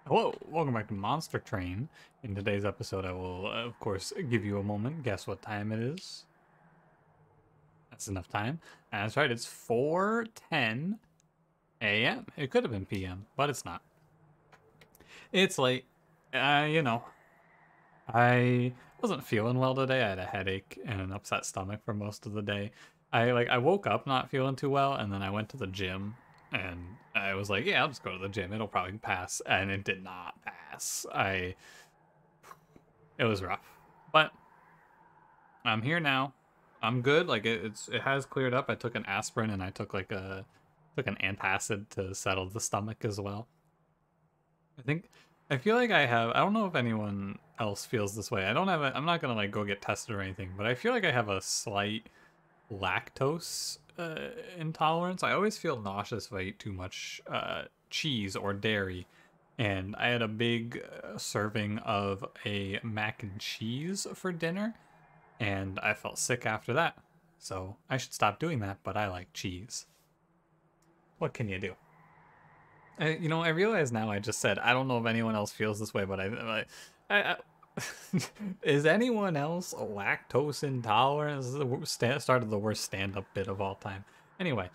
Hello, welcome back to Monster Train. In today's episode, I will, of course, give you a moment. Guess what time it is? That's enough time. That's right, it's 4:10 a.m. It could have been p.m., but it's not. It's late. You know, I wasn't feeling well today. I had a headache and an upset stomach for most of the day. I woke up not feeling too well, and then I went to the gym, and I was like, yeah, I'll just go to the gym. It'll probably pass, and it did not pass. It was rough, but I'm here now. I'm good. Like it has cleared up. I took an aspirin and I took an antacid to settle the stomach as well. I think I feel like I have. I don't know if anyone else feels this way. I don't have. I'm not gonna like go get tested or anything, but I feel like I have a slight lactose intolerance. I always feel nauseous if I eat too much cheese or dairy. And I had a big serving of a mac and cheese for dinner, and I felt sick after that. So I should stop doing that, but I like cheese. What can you do? I realize now I just said, I don't know if anyone else feels this way, but I is anyone else lactose intolerant? This is the start of the worst stand-up bit of all time. Anyway,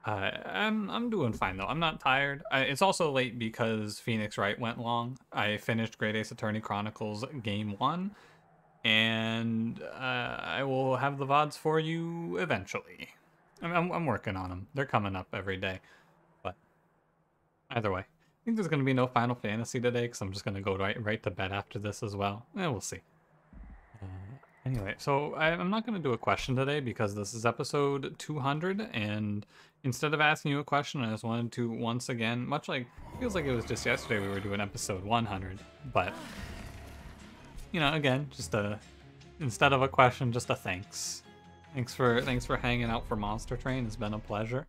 I'm doing fine though. I'm not tired. It's also late because Phoenix Wright went long. I finished Great Ace Attorney Chronicles Game 1, and I will have the VODs for you eventually. I'm working on them. They're coming up every day. But either way, I think there's going to be no Final Fantasy today because I'm just going to go right to bed after this as well. We'll see. Uh, Anyway, so I'm not going to do a question today because this is episode 200, and instead of asking you a question, I just wanted to once again, much like, feels like it was just yesterday we were doing episode 100, but, again, instead of a question, just a thanks. Thanks for hanging out for Monster Train. It's been a pleasure.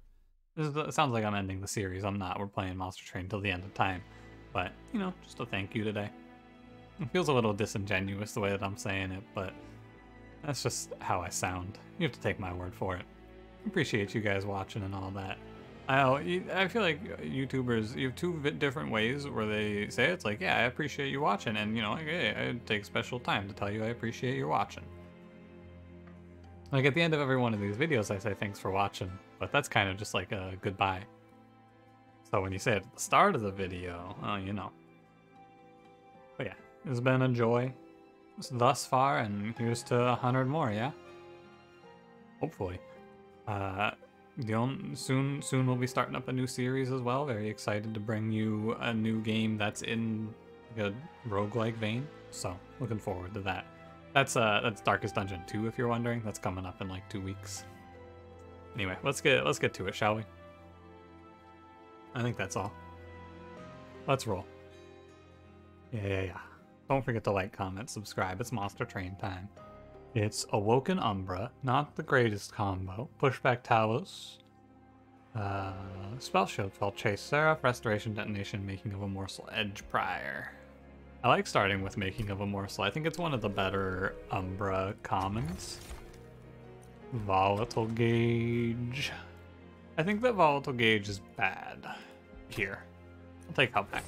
It sounds like I'm ending the series. I'm not. We're playing Monster Train till the end of time. But, just a thank you today. It feels a little disingenuous the way that I'm saying it, but that's just how I sound. You have to take my word for it. Appreciate you guys watching and all that. I feel like YouTubers, you have two different ways where they say it. It's like, yeah, I appreciate you watching, and hey, I take special time to tell you I appreciate you watching. Like at the end of every one of these videos, I say thanks for watching, but that's kind of just like a goodbye. So when you say it at the start of the video, well, But yeah, it's been a joy thus far, and here's to 100 more, yeah? Hopefully. Soon we'll be starting up a new series as well. Very excited to bring you a new game that's in like a roguelike vein. So looking forward to that. That's Darkest Dungeon 2, if you're wondering. That's coming up in like 2 weeks. Anyway, let's get to it, shall we? I think that's all. Let's roll. Yeah. Don't forget to like, comment, subscribe. It's Monster Train time. It's Awoken Umbra, not the greatest combo. Pushback Talos. Spell Shield, Fell Chase Seraph, Restoration Detonation, Making of a Morsel, Edge Prior. I like starting with Making of a Morsel. I think it's one of the better Umbra commons. Volatile Gauge. I think that Volatile Gauge is bad. Here. I'll take Compact.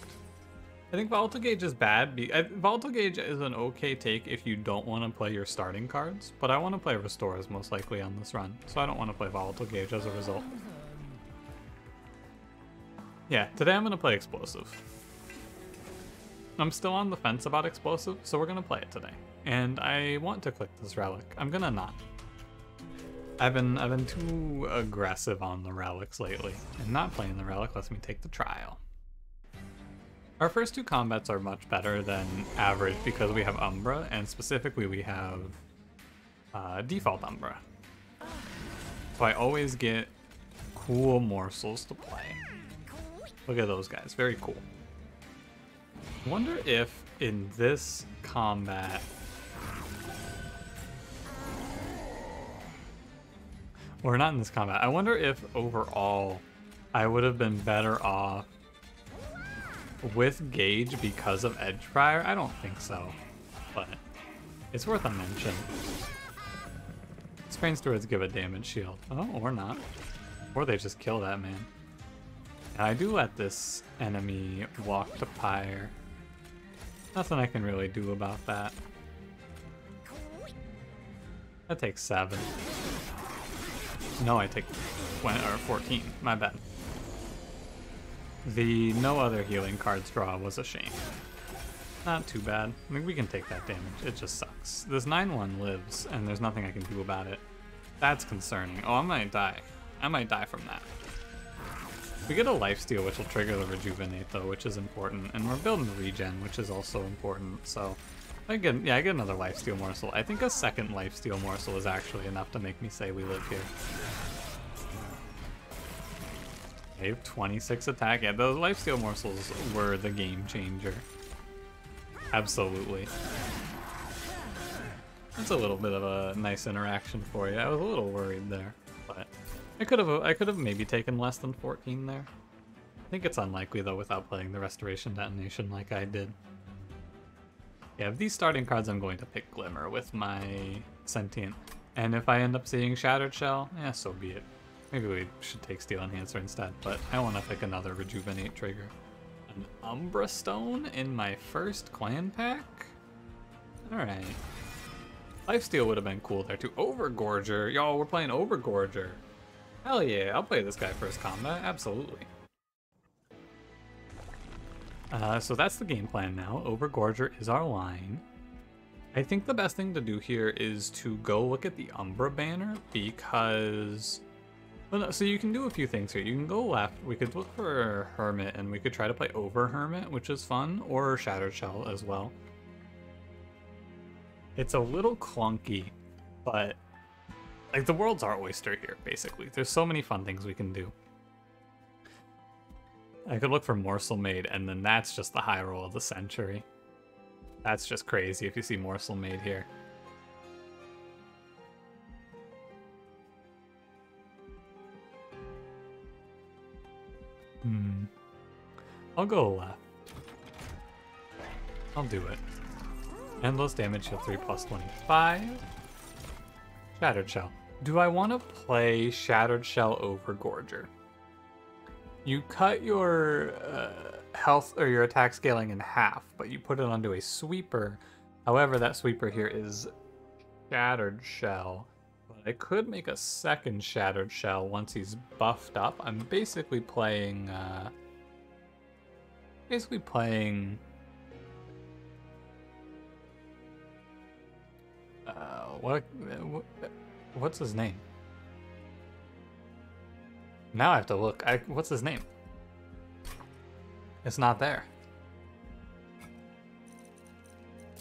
I think Volatile Gauge is bad. Volatile Gauge is an okay take if you don't want to play your starting cards, but I want to play Restores most likely on this run, so I don't want to play Volatile Gauge as a result. Yeah, today I'm going to play Explosive. I'm still on the fence about Explosive, so we're going to play it today. And I want to click this relic. I'm going to not. I've been too aggressive on the relics lately, and not playing the relic lets me take the trial. Our first two combats are much better than average because we have Umbra, and specifically we have default Umbra. So I always get cool morsels to play. Look at those guys, very cool. I wonder if in this combat... Or not in this combat, I wonder if overall I would have been better off with Gauge because of Edge Prior. I don't think so, but it's worth a mention. Sprain Stewards give a damage shield. Oh, or not. Or they just kill that man. I do let this enemy walk to pyre. Nothing I can really do about that. That takes 7. No, I take 20, or 14. My bad. The no other healing cards draw was a shame. Not too bad. I mean, we can take that damage. It just sucks. This 9-1 lives, and there's nothing I can do about it. That's concerning. Oh, I might die. I might die from that. We get a lifesteal, which will trigger the rejuvenate, though, which is important. And we're building regen, which is also important. So, I get another lifesteal morsel. I think a second lifesteal morsel is actually enough to make me say we live here. I have 26 attack. Yeah, those lifesteal morsels were the game changer. Absolutely. That's a little bit of a nice interaction for you. I was a little worried there, but I could have maybe taken less than 14 there. I think it's unlikely though without playing the Restoration Detonation like I did. Yeah, of these starting cards, I'm going to pick Glimmer with my Sentient, and if I end up seeing Shattered Shell, yeah, so be it. Maybe we should take Steel Enhancer instead, but I want to pick another Rejuvenate trigger. An Umbra Stone in my first clan pack? Alright. Lifesteal would have been cool there too. Gorger! Y'all, we're playing Gorger. Hell yeah, I'll play this guy first combat, absolutely. So that's the game plan now. Gorger is our line. I think the best thing to do here is to go look at the Umbra banner because... Well, no, so you can do a few things here. You can go left, we could look for Hermit, and we could try to play over Hermit, which is fun, or Shattered Shell as well. It's a little clunky, but like the world's our oyster here, basically. There's so many fun things we can do. I could look for Morsel Maid, and then that's just the high roll of the century. That's just crazy if you see Morsel Maid here. I'll go left. I'll do it. Endless damage, heal 3 plus 25. Shattered Shell. Do I want to play Shattered Shell over Gorger? You cut your health or your attack scaling in half, but you put it onto a sweeper. However, that sweeper here is Shattered Shell. But I could make a second Shattered Shell once he's buffed up. I'm basically playing... what's his name? Now I have to look. What's his name? It's not there.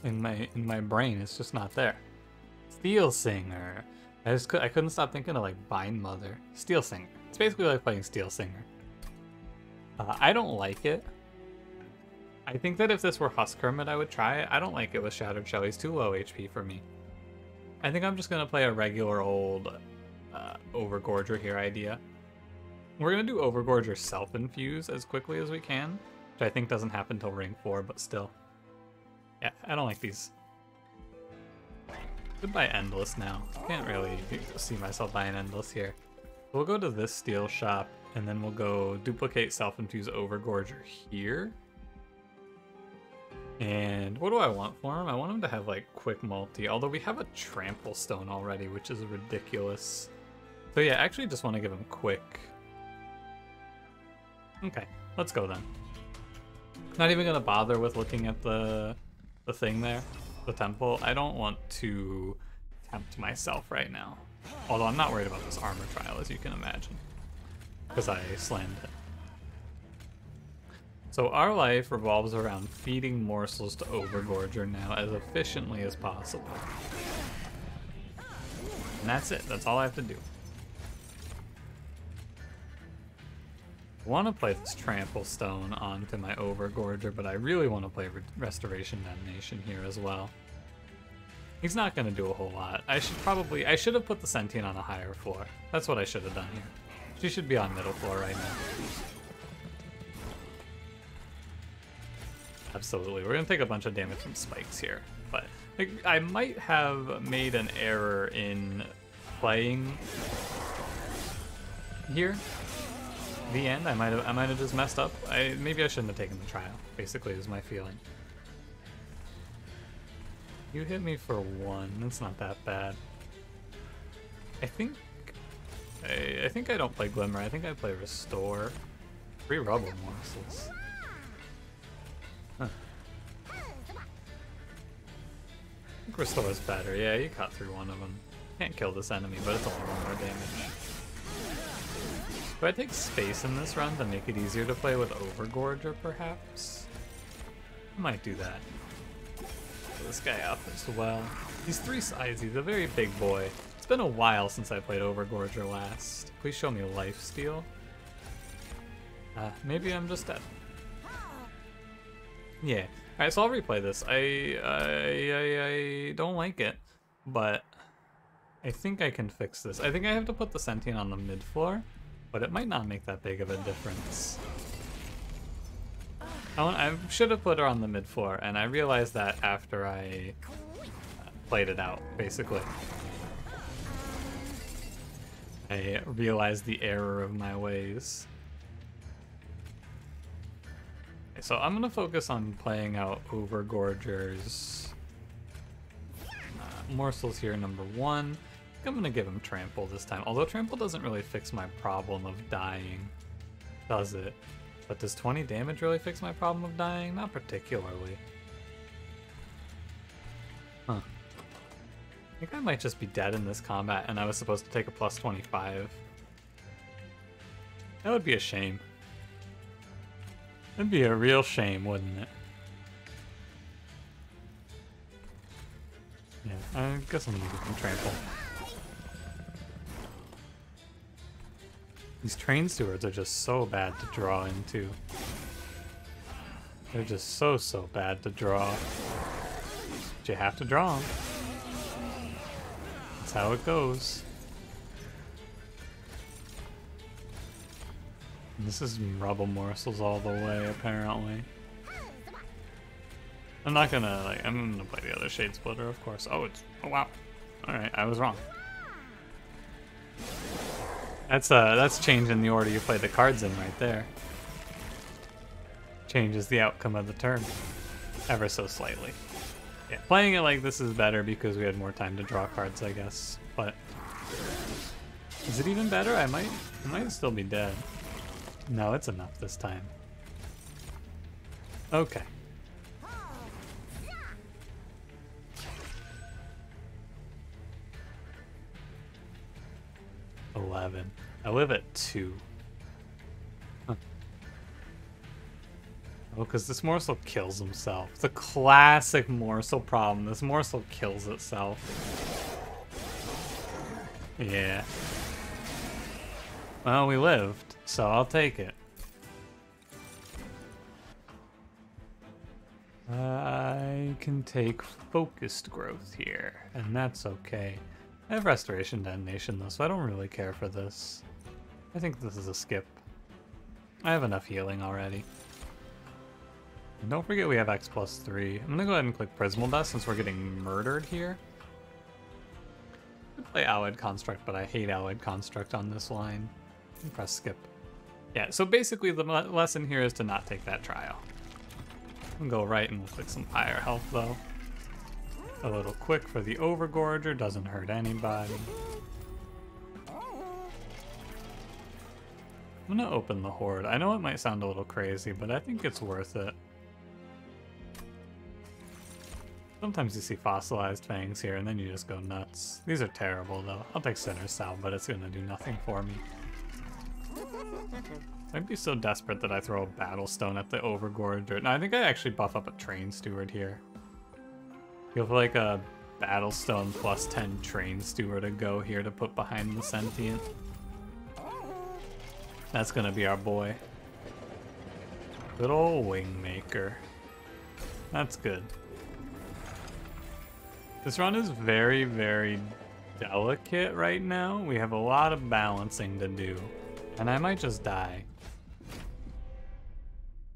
In my brain, it's just not there. Steel Singer. I couldn't stop thinking of like Bind Mother. Steel Singer. It's basically like playing Steel Singer. I don't like it. I think that if this were Husk Hermit, I would try it. I don't like it with Shattered Shell. He's too low HP for me. I think I'm just gonna play a regular old Gorger here idea. We're gonna do Gorger self-infuse as quickly as we can, which I think doesn't happen till ring 4, but still. Yeah, I don't like these. Goodbye Endless now. Can't really see myself buying Endless here. We'll go to this steel shop, and then we'll go duplicate self-infuse Gorger here. And what do I want for him? I want him to have like quick multi, although we have a trample stone already, which is ridiculous. So yeah, I actually just want to give him quick. Okay, let's go then. Not even gonna bother with looking at the thing there, the temple. I don't want to tempt myself right now. Although I'm not worried about this armor trial, as you can imagine, because I slammed it. So our life revolves around feeding morsels to Gorger now as efficiently as possible. And that's it. That's all I have to do. I want to play this Trample Stone onto my Gorger, but I really want to play Restoration Detonation here as well. He's not going to do a whole lot. I should have put the Sentient on a higher floor. That's what I should have done here. She should be on middle floor right now. Absolutely. We're going to take a bunch of damage from spikes here, but like, I might have made an error in playing here. The end. I might have just messed up. Maybe I shouldn't have taken the trial. Basically, is my feeling. You hit me for 1. That's not that bad. I think I don't play Glimmer. I think I play Restore. 3 Rubble Morsels. Huh. I think Restore is better. Yeah, you cut through one of them. Can't kill this enemy, but it's only 1 more damage. Do I take space in this run to make it easier to play with Gorger, perhaps? I might do that. Pull this guy up as well. He's 3 sides. He's a very big boy. It's been a while since I played Gorger last. Please show me a lifesteal. Maybe I'm just dead. Yeah. Alright, so I'll replay this. I don't like it, but I think I can fix this. I think I have to put the Sentient on the mid floor, but it might not make that big of a difference. I should have put her on the mid floor, and I realized that after I played it out, basically. I realized the error of my ways. Okay, so I'm gonna focus on playing out Gorger's morsels here, number 1. I'm gonna give him Trample this time, although Trample doesn't really fix my problem of dying, does it? But does 20 damage really fix my problem of dying? Not particularly. Huh. I think I might just be dead in this combat, and I was supposed to take a plus 25. That would be a shame. That'd be a real shame, wouldn't it? Yeah, I guess I'm gonna give him Trample. These train stewards are just so bad to draw into. They're just so bad to draw. But you have to draw them. That's how it goes. And this is Rubble Morsels all the way, apparently. I'm not gonna, I'm gonna play the other Shade Splitter, of course. Oh wow. Alright, I was wrong. That's changing the order you play the cards in right there. Changes the outcome of the turn. Ever so slightly. Yeah, playing it like this is better because we had more time to draw cards, I guess. But is it even better? I might still be dead. No, it's enough this time. Okay. I live at 2. Huh. Oh, because this morsel kills himself. It's a classic morsel problem. This morsel kills itself. Yeah. Well, we lived, so I'll take it. I can take focused growth here, and that's okay. I have Restoration Detonation though, so I don't really care for this. I think this is a skip. I have enough healing already. And don't forget we have X+3. I'm gonna go ahead and click Prismal Dust since we're getting murdered here. I could play Allied Construct, but I hate Allied Construct on this line. And press skip. Yeah, so basically the lesson here is to not take that trial. I'm gonna go right and we'll click some higher health though. A little quick for the Overgorger, doesn't hurt anybody. I'm gonna open the Horde. I know it might sound a little crazy, but I think it's worth it. Sometimes you see fossilized fangs here and then you just go nuts. These are terrible though. I'll take Sinner's Salve, but it's gonna do nothing for me. I'd be so desperate that I throw a Battlestone at the Overgorger. No, I think I actually buff up a Train Steward here. Feel like a Battlestone plus 10 Train Steward to go here to put behind the Sentient. That's gonna be our boy. Good old Wingmaker. That's good. This run is very, very delicate right now. We have a lot of balancing to do. And I might just die.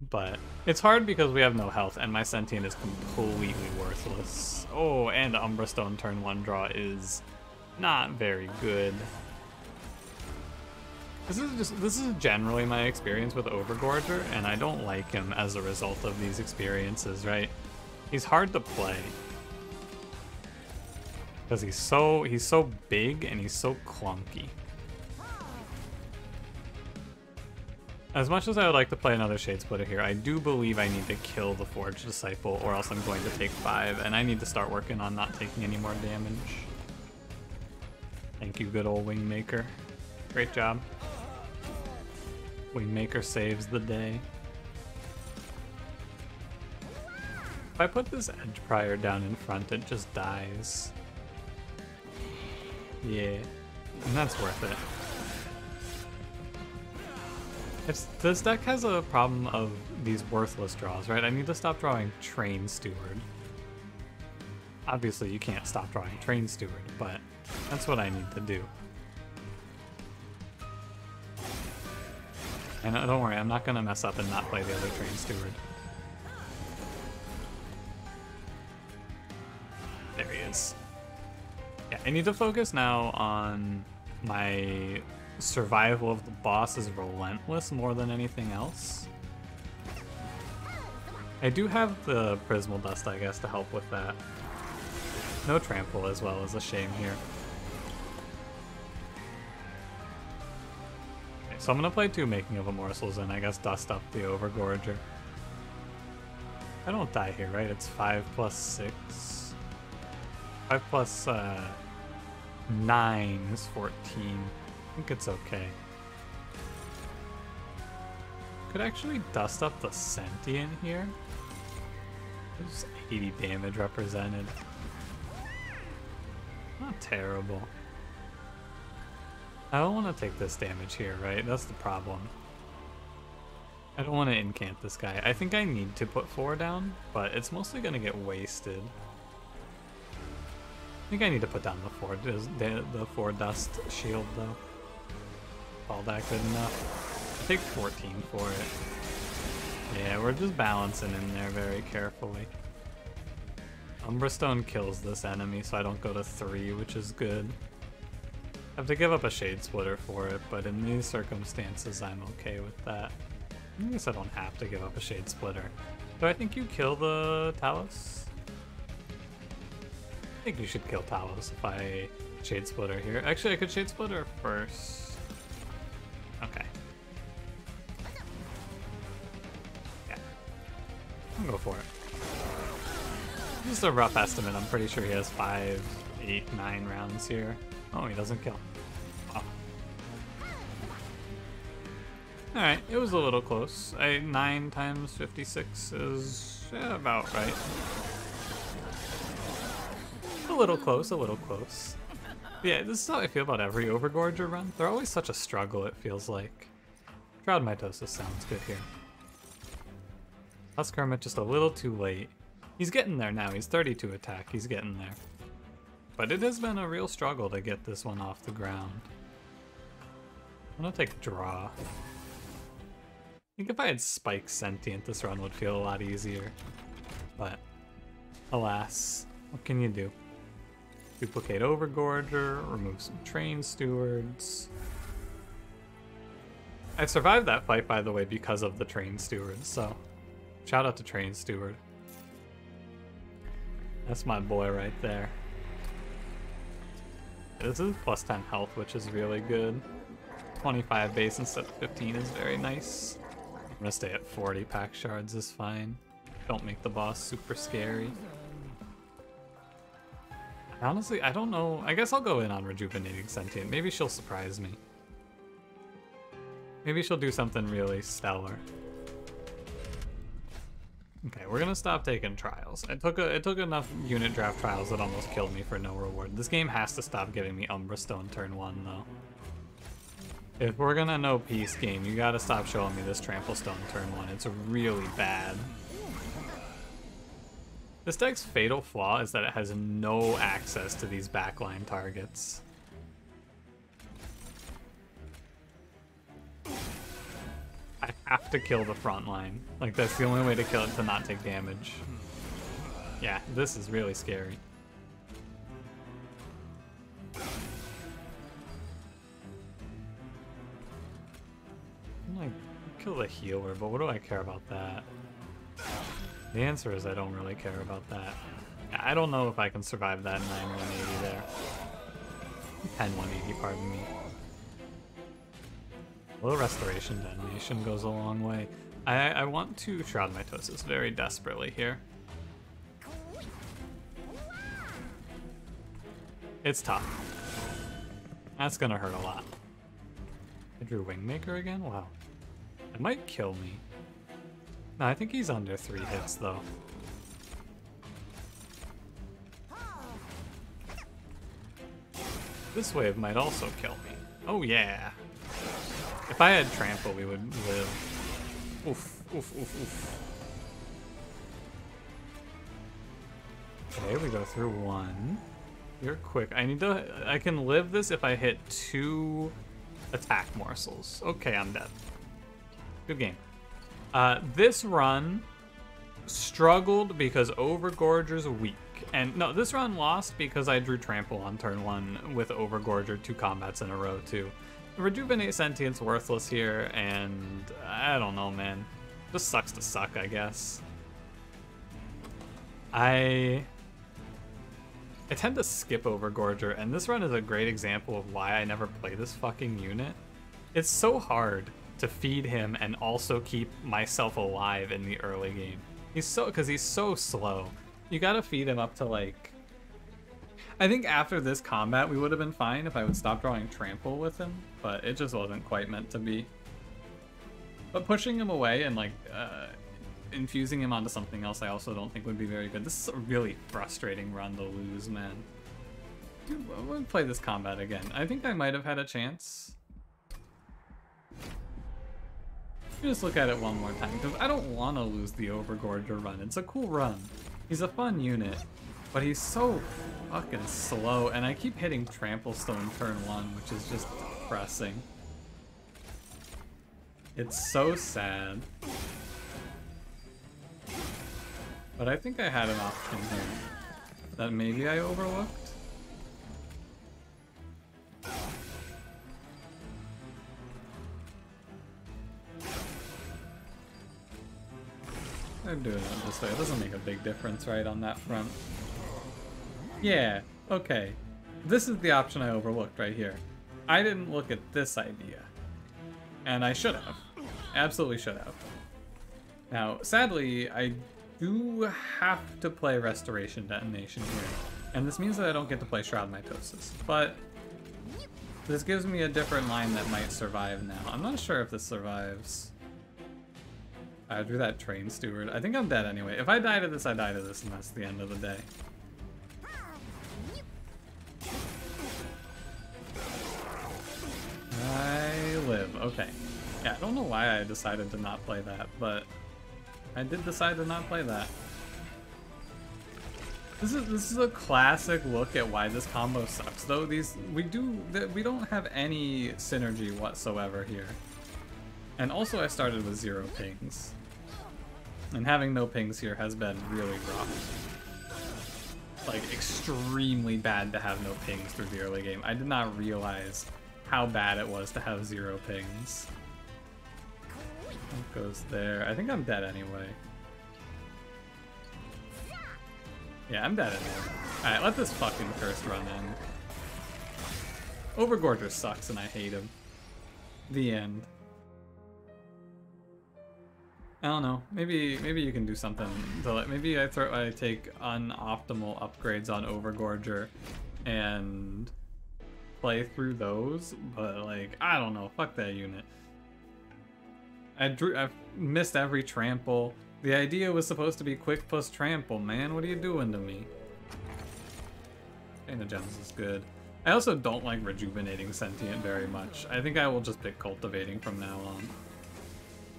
But it's hard because we have no health and my Sentient is completely worthless. Oh, and Umbra Stone turn 1 draw is not very good. This is generally my experience with Overgorger, and I don't like him as a result of these experiences, right? He's hard to play. Because he's so big and he's so clunky. As much as I would like to play another Shade Splitter here, I do believe I need to kill the Forge Disciple or else I'm going to take 5, and I need to start working on not taking any more damage. Thank you, good old Wingmaker. Great job. Wingmaker saves the day. If I put this Edge Prior down in front, it just dies. Yeah, and that's worth it. This deck has a problem of these worthless draws, right? I need to stop drawing Train Steward. Obviously, you can't stop drawing Train Steward, but that's what I need to do. And don't worry, I'm not going to mess up and not play the other Train Steward. There he is. Yeah, I need to focus now on my survival of the boss is relentless more than anything else. I do have the Prismal Dust, I guess, to help with that. No Trample as well is a shame here. Okay, so I'm gonna play 2 Making of Immortals and I guess dust up the Overgorger. I don't die here, right? It's 5 plus 6. 5 plus 9 is 14. I think it's okay. Could actually dust up the Sentient here. There's 80 damage represented. Not terrible. I don't want to take this damage here, right? That's the problem. I don't want to incant this guy. I think I need to put 4 down, but it's mostly going to get wasted. I think I need to put down the 4 dust shield though. All that good enough. I take 14 for it. Yeah, we're just balancing in there very carefully. Umbra Stone kills this enemy, so I don't go to 3, which is good. I have to give up a Shade Splitter for it, but in these circumstances, I'm okay with that. I guess I don't have to give up a Shade Splitter. Do I think you kill the Talos? I think you should kill Talos if I Shade Splitter here. Actually, I could Shade Splitter first. Okay. Yeah. I'll go for it. Just a rough estimate. I'm pretty sure he has 5, 8, 9 rounds here. Oh, he doesn't kill. Wow. Alright, it was a little close. 9 times 56 is about right. A little close, a little close. Yeah, this is how I feel about every Overgorger run. They're always such a struggle, it feels like. Shroud Mitosis sounds good here. Husk Hermit just a little too late. He's getting there now. He's 32 attack. He's getting there. But it has been a real struggle to get this one off the ground. I'm gonna take a draw. I think if I had Spike Sentient, this run would feel a lot easier. But, alas, what can you do? Duplicate Overgorger, remove some Train Stewards. I survived that fight, by the way, because of the Train Steward, so shout out to Train Steward. That's my boy right there. This is plus 10 health, which is really good. 25 base instead of 15 is very nice. I'm gonna stay at 40 pack shards is fine. Don't make the boss super scary. Honestly, I don't know. I guess I'll go in on Rejuvenating Sentient. Maybe she'll surprise me. Maybe she'll do something really stellar. Okay, we're gonna stop taking trials. It took enough unit draft trials that almost killed me for no reward. This game has to stop giving me Umbra Stone turn 1 though. If we're gonna no peace game, you gotta stop showing me this Trample Stone turn 1. It's really bad. This deck's fatal flaw is that it has no access to these backline targets. I have to kill the front line. Like, that's the only way to kill it to not take damage. Yeah, this is really scary. Like, kill the healer, but what do I care about that? The answer is I don't really care about that. I don't know if I can survive that 9-180 there. 10-180, pardon me. A little restoration detonation goes a long way. I want to shroud mitosis very desperately here. It's tough. That's gonna hurt a lot. I drew Wingmaker again? Wow. It might kill me. No, I think he's under 3 hits though. This wave might also kill me. Oh yeah. If I had trample, we would live. Oof, oof, oof, oof. Okay, we go through 1. You're quick. I can live this if I hit 2 attack morsels. Okay, I'm dead. Good game. This run struggled because Overgorger's weak. And no, this run lost because I drew Trample on turn 1 with Overgorger 2 combats in a row too. Rejuvenate Sentience worthless here, and I don't know, man. Just sucks to suck, I guess. I tend to skip Overgorger, and this run is a great example of why I never play this fucking unit. It's so hard to feed him and also keep myself alive in the early game. Because he's so slow. You gotta feed him up to like... I think after this combat we would have been fine if I would stop drawing Trample with him, but it just wasn't quite meant to be. But pushing him away and like infusing him onto something else I also don't think would be very good. This is a really frustrating run to lose, man. Dude, I would play this combat again. I think I might have had a chance. Just look at it one more time, because I don't want to lose the Overgorger run. It's a cool run. He's a fun unit, but he's so fucking slow, and I keep hitting Trample Stone turn 1, which is just depressing. It's so sad. But I think I had an option here that maybe I overlooked. I'm doing it this way. It doesn't make a big difference, right, on that front. Yeah, okay. This is the option I overlooked right here. I didn't look at this idea. And I should have. Absolutely should have. Now, sadly, I do have to play Restoration Detonation here. And this means that I don't get to play Shroud Mitosis. But this gives me a different line that might survive now. I'm not sure if this survives. I drew that Train Steward. I think I'm dead anyway. If I die to this, I die to this, and that's the end of the day. I live. Okay. Yeah, I don't know why I decided to not play that, but I did decide to not play that. This is a classic look at why this combo sucks, though. We don't have any synergy whatsoever here. And also I started with 0 pings. And having no pings here has been really rough. Like, extremely bad to have no pings through the early game. I did not realize how bad it was to have 0 pings. What goes there? I think I'm dead anyway. Yeah, I'm dead anyway. Alright, let this fucking first run end. Overgorger sucks and I hate him. The end. I don't know. Maybe you can do something to like. Maybe I take unoptimal upgrades on Overgorger and play through those. But like, I don't know. Fuck that unit. I've missed every trample. The idea was supposed to be quick plus trample. Man, what are you doing to me? Chain of Gems is good. I also don't like Rejuvenating Sentient very much. I think I will just pick Cultivating from now on.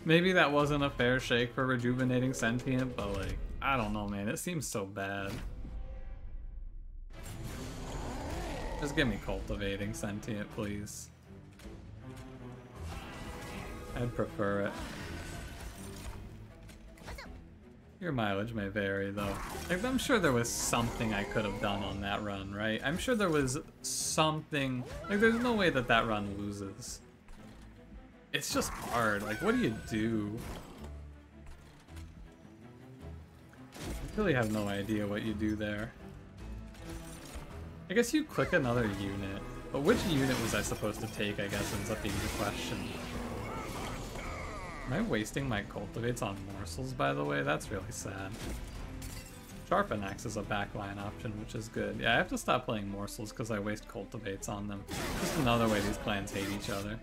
Maybe that wasn't a fair shake for Rejuvenating Sentient, but like, I don't know, man. It seems so bad. Just give me Cultivating Sentient, please. I'd prefer it. Your mileage may vary, though. Like, I'm sure there was something I could have done on that run, right? I'm sure there was something... Like, there's no way that that run loses. It's just hard. Like, what do you do? I really have no idea what you do there. I guess you click another unit. But which unit was I supposed to take, I guess, ends up being the question. Am I wasting my cultivates on morsels, by the way? That's really sad. Sharpen Axe is a backline option, which is good. Yeah, I have to stop playing morsels because I waste cultivates on them. Just another way these clans hate each other.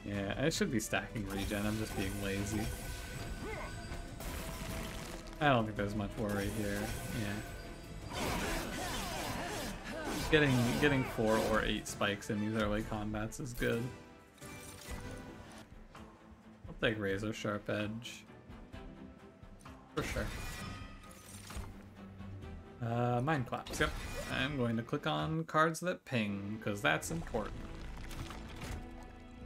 Yeah, I should be stacking regen, I'm just being lazy. I don't think there's much worry here, yeah. Getting 4 or 8 spikes in these early combats is good. I'll take Razor Sharp Edge. For sure. Mind Collapse, yep. I'm going to click on cards that ping, because that's important.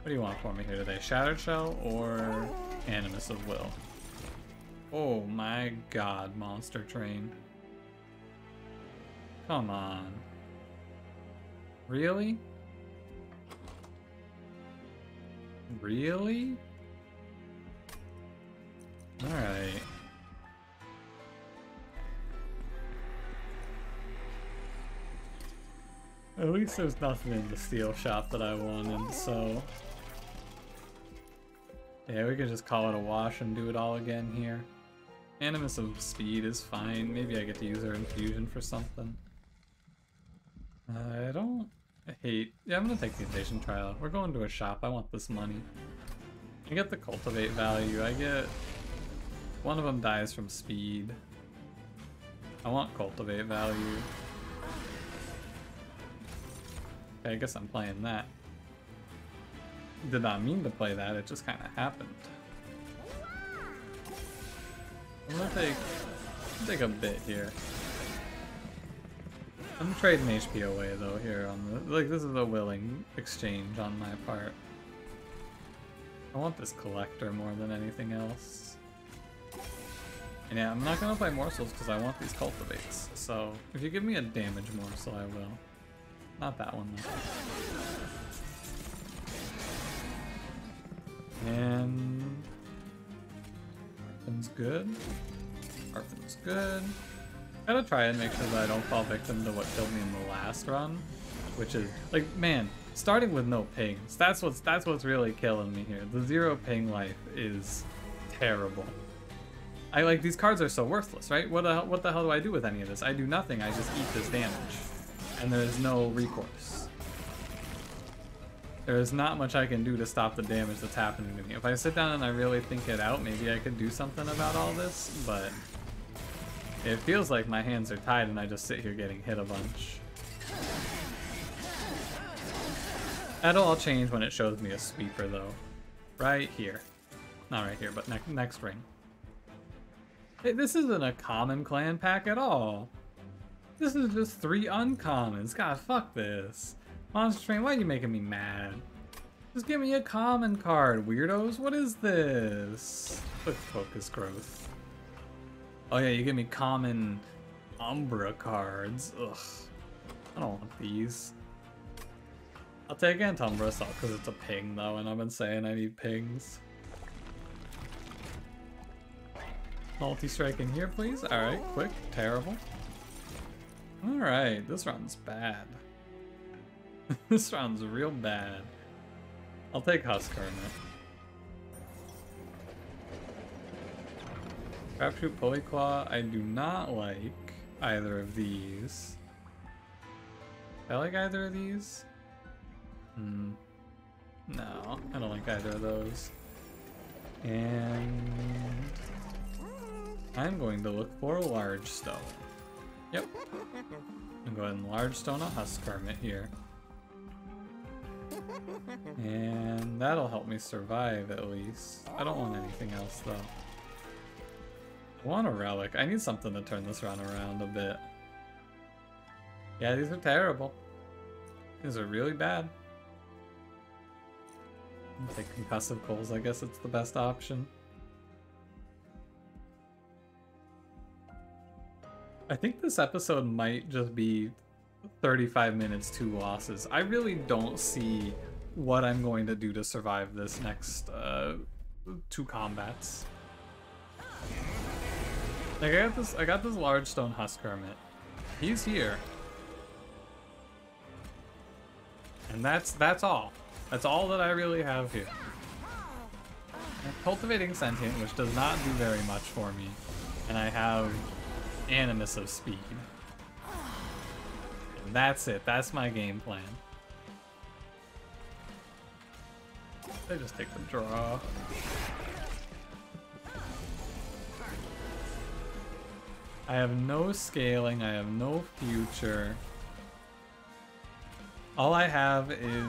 What do you want for me here today? Shattered Shell or Animus of Will? Oh my god, Monster Train. Come on. Really? Really? Alright. At least there's nothing in the steel shop that I wanted, so... yeah, we could just call it a wash and do it all again here. Animus of Speed is fine. Maybe I get to use her infusion for something. I hate... yeah, I'm gonna take the Invasion Trial. We're going to a shop. I want this money. I get the Cultivate value. I get... one of them dies from Speed. I want Cultivate value. Okay, I guess I'm playing that. Did not mean to play that, it just kind of happened. I'm gonna take a bit here. I'm trading HP away though here on the, like, this is a willing exchange on my part. I want this collector more than anything else. And yeah, I'm not gonna play morsels because I want these cultivates. So if you give me a damage morsel, I will. Not that one though. And Harpin's good. Harpin's good. Gotta try and make sure that I don't fall victim to what killed me in the last run, which is like, man, starting with no pings. That's what's really killing me here. The 0 ping life is terrible. I like, these cards are so worthless, right? What the hell do I do with any of this? I do nothing. I just eat this damage, and there's no recourse. There is not much I can do to stop the damage that's happening to me. If I sit down and I really think it out, maybe I could do something about all this, but it feels like my hands are tied and I just sit here getting hit a bunch. That'll all change when it shows me a sweeper though. Right here. Not right here, but next ring. Hey, this isn't a common clan pack at all. This is just 3 uncommons. God, fuck this. Monster Train, why are you making me mad? Just give me a common card, weirdos. What is this? Quick focus growth. Oh yeah, you give me common Umbra cards. Ugh. I don't want these. I'll take Antumbra Assault because it's a ping though, and I've been saying I need pings. Multi-strike in here, please. Alright, quick, terrible. Alright, this round's bad. This round's real bad. I'll take Husk Hermit. Crapshoot, Polyclaw, I do not like either of these. I like either of these? No, I don't like either of those. And I'm going to look for a Large Stone. Yep. I'm going to go ahead and Large Stone a Husk Hermit here. And that'll help me survive at least. I don't want anything else though. I want a relic. I need something to turn this run around a bit. Yeah, these are terrible. These are really bad. I'll take concussive coals. I guess it's the best option. I think this episode might just be 35 minutes, 2 losses. I really don't see what I'm going to do to survive this next 2 combats. Like I got this large stone husk hermit. He's here. And that's all. That's all that I really have here. Cultivating Sentient, which does not do very much for me. And I have Animus of Speed. And that's it. That's my game plan. I just take the draw. I have no scaling. I have no future. All I have is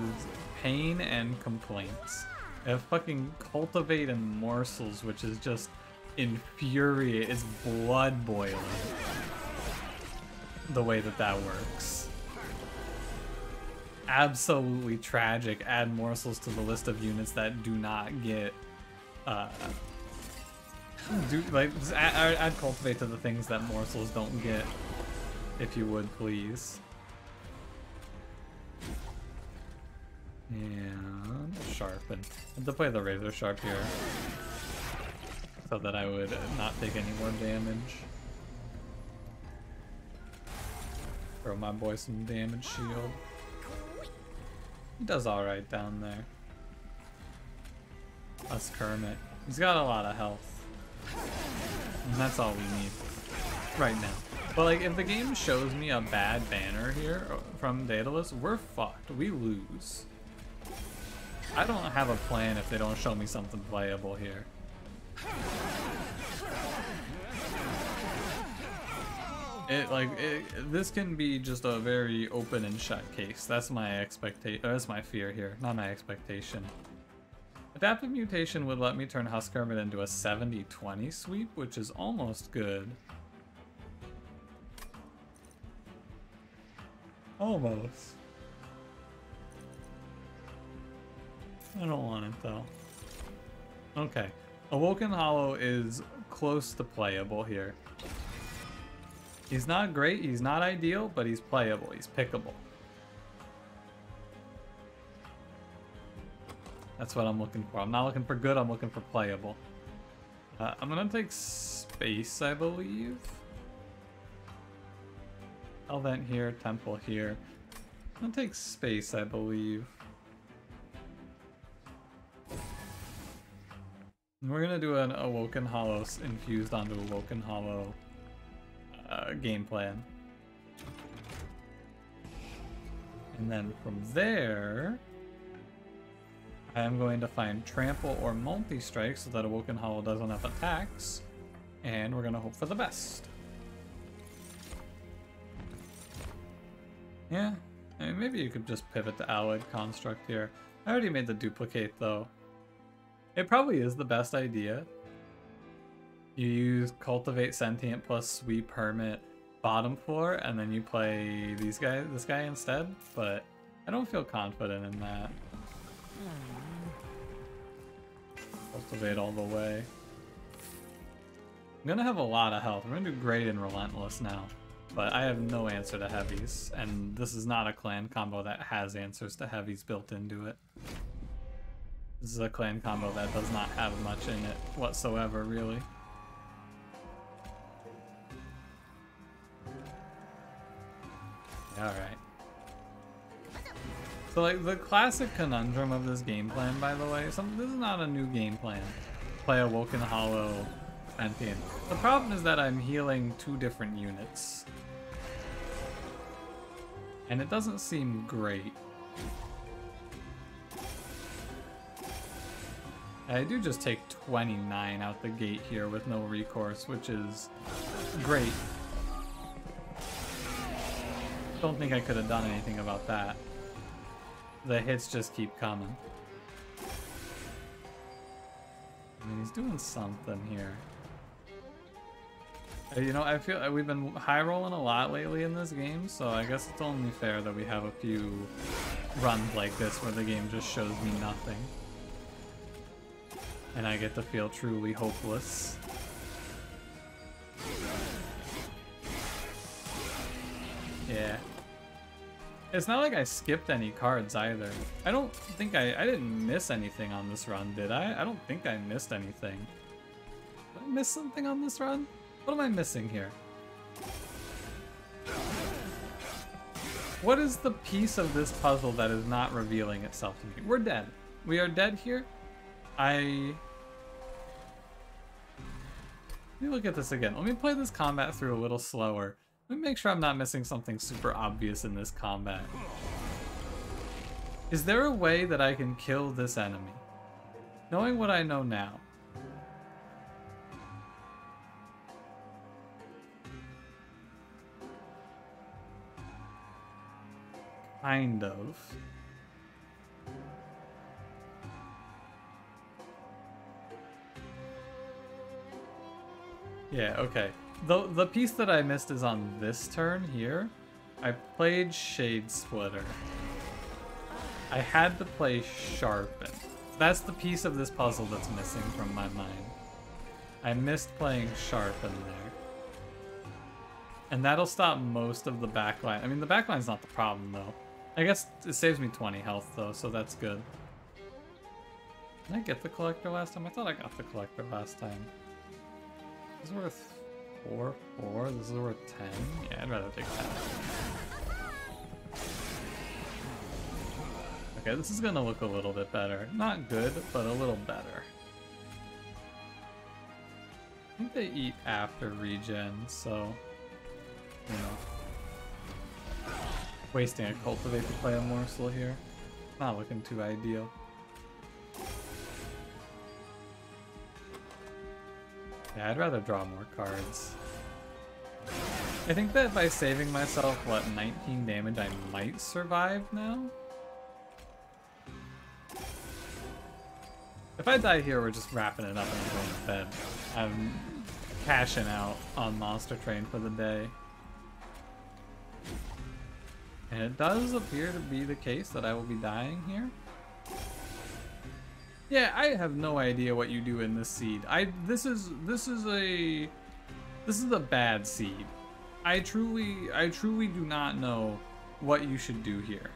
pain and complaints. I have fucking Cultivate and Morsels, which is just infuriating. It's blood boiling. The way that works. Absolutely tragic. Add Morsels to the list of units that do not get add Cultivate to the things that Morsels don't get, if you would, please. And Sharpen. I have to play the Razor Sharp here so that I would not take any more damage. Throw my boy some damage shield. He does alright down there. Us Kermit. He's got a lot of health. And that's all we need right now. But like, if the game shows me a bad banner here from Daedalus, we're fucked. We lose. I don't have a plan if they don't show me something playable here. This can be just a very open and shut case. That's my expectation. That's my fear here, not my expectation. Adaptive Mutation would let me turn Husk Hermit into a 70-20 sweep, which is almost good. Almost. I don't want it though. Okay. Awoken Hollow is close to playable here. He's not great, he's not ideal, but he's playable, he's pickable. That's what I'm looking for. I'm not looking for good, I'm looking for playable. I'm gonna take space, I believe. Elvent here, Temple here. I'm gonna take space, I believe. And we're gonna do an Awoken Hollow infused onto Awoken Hollow game plan. And then from there, I am going to find Trample or Multi-Strike so that Awoken Hollow does enough attacks. And we're gonna hope for the best. Yeah, I mean, maybe you could just pivot to Alloyed Construct here. I already made the duplicate though. It probably is the best idea. You use Cultivate Sentient plus Sweep Hermit bottom floor, and then you play this guy instead, but I don't feel confident in that. Cultivate all the way. I'm gonna have a lot of health. We're gonna do Great and Relentless now, but I have no answer to heavies, and this is not a clan combo that has answers to heavies built into it. This is a clan combo that does not have much in it whatsoever, really. Alright. So like, the classic conundrum of this game plan, by the way, this is not a new game plan. Play Awoken Hollow Sentient. The problem is that I'm healing 2 different units. And it doesn't seem great. I do just take 29 out the gate here with no recourse, which is great. Don't think I could have done anything about that. The hits just keep coming. I mean, he's doing something here. You know, I feel like we've been high rolling a lot lately in this game, so I guess it's only fair that we have a few runs like this where the game just shows me nothing. And I get to feel truly hopeless. Yeah. It's not like I skipped any cards either. I don't think I didn't miss anything on this run, did I? I don't think I missed anything. Did I miss something on this run? What am I missing here? What is the piece of this puzzle that is not revealing itself to me? We're dead. We are dead here. Let me look at this again. Let me play this combat through a little slower. Let me make sure I'm not missing something super obvious in this combat. Is there a way that I can kill this enemy? Knowing what I know now. Kind of. Yeah, okay. The piece that I missed is on this turn here. I played Shade Splitter. I had to play Sharpen. That's the piece of this puzzle that's missing from my mind. I missed playing Sharpen there. And that'll stop most of the backline. I mean, the backline's not the problem, though. I guess it saves me 20 health, though, so that's good. Did I get the collector last time? I thought I got the collector last time. This is worth 4. This is worth 10. Yeah, I'd rather take 10. Okay, this is gonna look a little bit better. Not good, but a little better. I think they eat after regen, so, you know. Wasting a cultivate to play a morsel here. Not looking too ideal. Yeah, I'd rather draw more cards. I think that by saving myself, what, 19 damage, I might survive now? If I die here, we're just wrapping it up and going to bed. I'm cashing out on Monster Train for the day. And it does appear to be the case that I will be dying here. Yeah, I have no idea what you do in this seed. This is a bad seed. I truly do not know what you should do here.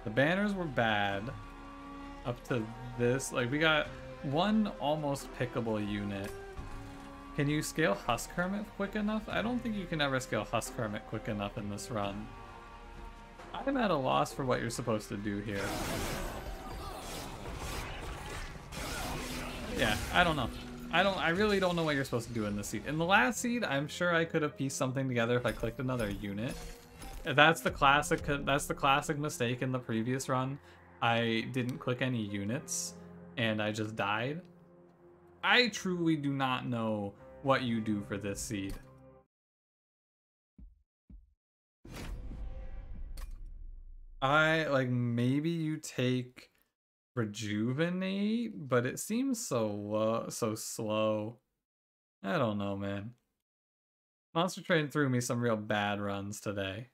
The banners were bad up to this. Like, we got one almost pickable unit. Can you scale Husk Hermit quick enough? I don't think you can ever scale Husk Hermit quick enough in this run. I'm at a loss for what you're supposed to do here. Yeah, I don't know. I really don't know what you're supposed to do in this seed. In the last seed, I'm sure I could have pieced something together if I clicked another unit. That's the classic mistake in the previous run. I didn't click any units and I just died. I truly do not know what you do for this seed. Maybe you take Rejuvenate, but it seems so slow. I don't know, man. Monster Train threw me some real bad runs today.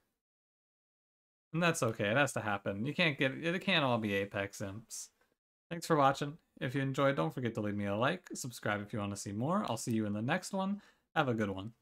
And that's okay, it has to happen. It can't all be Apex Imps. Thanks for watching. If you enjoyed, don't forget to leave me a like, subscribe if you want to see more. I'll see you in the next one. Have a good one.